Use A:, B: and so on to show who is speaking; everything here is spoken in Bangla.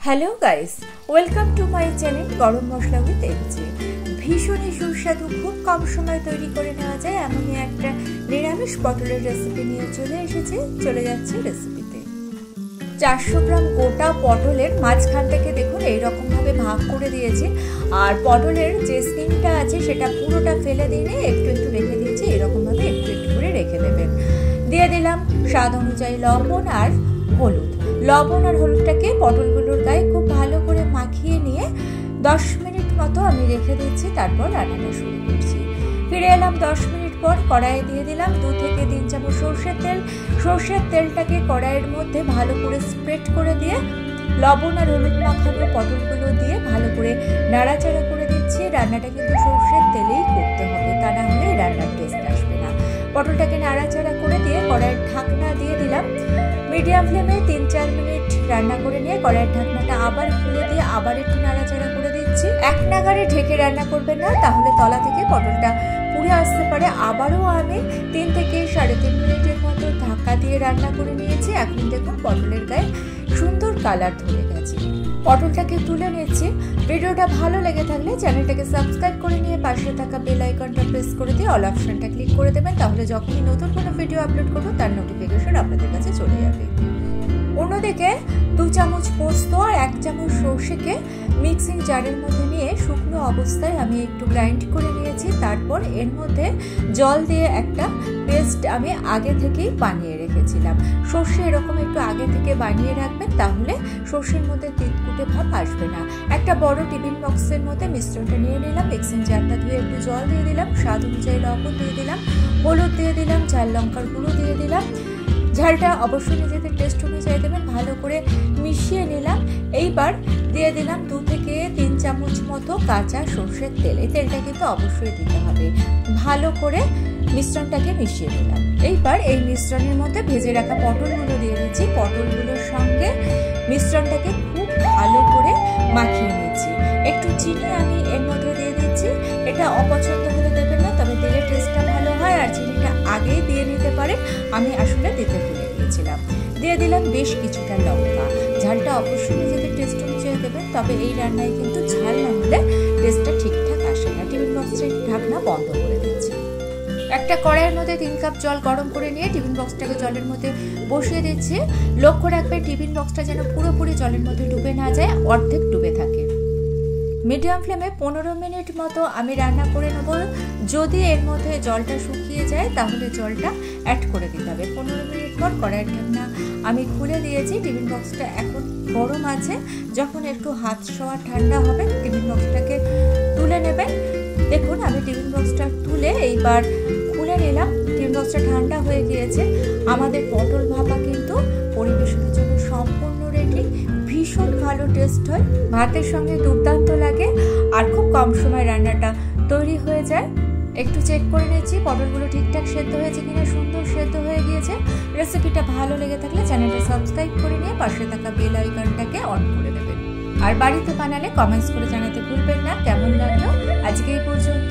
A: Hello guys, welcome to my channel গরম মশলা উইথ এমজি। ভীষণই সুস্বাদু, খুব কম সময় তৈরি করে নেওয়া যায় এমনই একটা নিরামিষ পটলের রেসিপি নিয়ে চলে যাচ্ছে রেসিপিতে। 400 গ্রাম গোটা পটলের মাঝখানটাকে দেখুন এইরকমভাবে ভাগ করে দিয়েছি, আর পটলের যে স্কিনটা আছে সেটা পুরোটা ফেলে দিয়ে একটু একটু রেখে দিয়েছি। এরকমভাবে একটু একটু করে রেখে দেবেন। দিয়ে দিলাম স্বাদ অনুযায়ী লবণ আর হলুদ। লবণ আর হলুদটাকে পটলগুলোর গায়ে খুব ভালো করে মাখিয়ে নিয়ে 10 মিনিট মতো আমি রেখে দিচ্ছি, তারপর রান্নাটা শুরু করছি। ফিরে এলাম 10 মিনিট পর। কড়াইয়ে দিয়ে দিলাম 2 থেকে 3 চামচ সর্ষের তেল। সর্ষের তেলটাকে কড়াইয়ের মধ্যে ভালো করে স্প্রেড করে দিয়ে লবণ আর হলুদ মাখানো পটলগুলো দিয়ে ভালো করে নাড়াচাড়া করে দিচ্ছি। রান্নাটা কিন্তু সর্ষের তেলেই করতে হবে, তা না হলে রান্নার টেস্ট আসবে না। পটলটাকে নাড়াচাড়া করে দিয়ে কড়াইয়ের ঢাকনা দিয়ে দিলাম। মিডিয়াম ফ্লেমে 3-4 মিনিট রান্না করে নিয়ে কড়াইয়ের ঢাকনাটা আবার খুলে দিয়ে আবার একটু নাড়াচাড়া করে দিচ্ছি। এক নাগাড়ে ঢেকে রান্না করবেন না, তাহলে তলা থেকে পটলটা পুড়ে আসতে পারে। আবারও আমি 3 থেকে 3.5 মিনিটের মতো ঢাকা দিয়ে রান্না করে নিয়েছি। এখন দেখুন পটলের গায়ে সুন্দর কালার ধরে গেছে। পটলটাকে তুলে নিচ্ছি। ভিডিওটা ভালো লেগে থাকলে চ্যানেলটাকে সাবস্ক্রাইব করে নিয়ে পাশে থাকা বেল আইকনটা প্রেস করে দিয়ে অল অপশনটা ক্লিক করে দেবেন, তাহলে যখনই নতুন কোনো ভিডিও আপলোড করবো তার নোটিফিকেশন আপনাদের কাছে চলে যাবে। অন্যদিকে 2 চামচ পোস্ত আর 1 চামচ সর্ষেকে মিক্সিং জারের মধ্যে নিয়ে শুকনো অবস্থায় আমি একটু গ্রাইন্ড করে নিয়েছি। তারপর এর মধ্যে জল দিয়ে একটা পেস্ট আমি আগে থেকেই বানিয়ে রেখেছিলাম। সর্ষে এরকম একটু আগে থেকে বানিয়ে রাখবেন, তাহলে সর্ষের মধ্যে তিতকুটে ভাব আসবে না। একটা বড় টিফিন বক্সের মধ্যে মিশ্রণটা নিয়ে নিলাম। মিক্সিং জারটা ধুয়ে একটু জল দিয়ে দিলাম, স্বাদ অনুযায়ী লবণ দিয়ে দিলাম, হলুদ দিয়ে দিলাম, ঝাল লঙ্কার গুঁড়ো দিয়ে দিলাম। ঝালটা অবশ্যই নিজেদের টেস্ট অনুযায়ী দেবেন। ভালো করে মিশিয়ে নিলাম। এইবার দিয়ে দিলাম 2 থেকে 3 চামচ মতো কাঁচা সর্ষের তেল। এই তেলটা কিন্তু অবশ্যই দিতে হবে। ভালো করে মিশ্রণটাকে মিশিয়ে নিলাম। এইবার এই মিশ্রণের মধ্যে ভেজে রাখা পটলগুলো দিয়ে দিচ্ছি। পটলগুলোর সঙ্গে মিশ্রণটাকে খুব ভালো করে মাখিয়ে নিচ্ছি। একটু চিনি আমি এর মধ্যে দিয়ে দিচ্ছি। এটা অপছন্দ হলে দেবেন না, তবে দিলে টেস্টটা ভালো হয়। আর চিনিটা আগেই দিয়ে নিতে পারেন, আমি আসলে দিতে ভুলে গিয়েছিলাম। দিয়ে দিলাম বেশ কিছুটা লঙ্কা। ঝালটা অবশ্যই নিজেদের টেস্ট অনুযায়ী দেবেন, তবে এই রান্নায় কিন্তু ঝাল না হলে টেস্টটা ঠিকঠাক আসে না। টিফিন বক্সের ঢাকনা বন্ধ করে দিচ্ছি। একটা কড়াইয়ের মধ্যে 3 কাপ জল গরম করে নিয়ে টিফিন বক্সটাকে জলের মধ্যে বসিয়ে দিচ্ছি। লক্ষ্য রাখবে টিফিন বক্সটা যেন পুরোপুরি জলের মধ্যে ডুবে না যায়, অর্ধেক ডুবে থাকে। মিডিয়াম ফ্লেমে 15 মিনিট মতো আমি রান্না করে নেব। যদি এর মধ্যে জলটা শুকিয়ে যায় তাহলে জলটা অ্যাড করে দিতে হবে। 15 মিনিট পর কড়াইয়ের ঢাকনা আমি খুলে দিয়েছি। টিফিন বক্সটা এখন গরম আছে। যখন একটু হাত ছোঁয়া ঠান্ডা হবে টিফিন বক্সটাকে তুলে নেবেন। দেখুন আমি টিফিন বক্সটা তুলে এইবার খুলে নিলাম। টিফিন বক্সটা ঠান্ডা হয়ে গিয়েছে। আমাদের পটল ভাপা কিন্তু পরিবেশনের জন্য সম্পূর্ণ রেডি। ভীষণ ভালো টেস্ট হয়, ভাতের সঙ্গে দুর্দান্ত লাগে, আর খুব কম সময় রান্নাটা তৈরি হয়ে যায়। একটু চেক করে নিচ্ছি পটলগুলো ঠিকঠাক সেদ্ধ হয়েছে কিনা। সুন্দর সেদ্ধ হয়ে গিয়েছে। রেসিপিটা ভালো লেগে থাকলে চ্যানেলটা সাবস্ক্রাইব করে নিয়ে পাশে থাকা বেল আইকনটাকে অন করে দেবেন। আর বাড়িতে বানালে কমেন্টস করে জানাতে ভুলবেন না কেমন লাগলো। আজকে এই পর্যন্ত।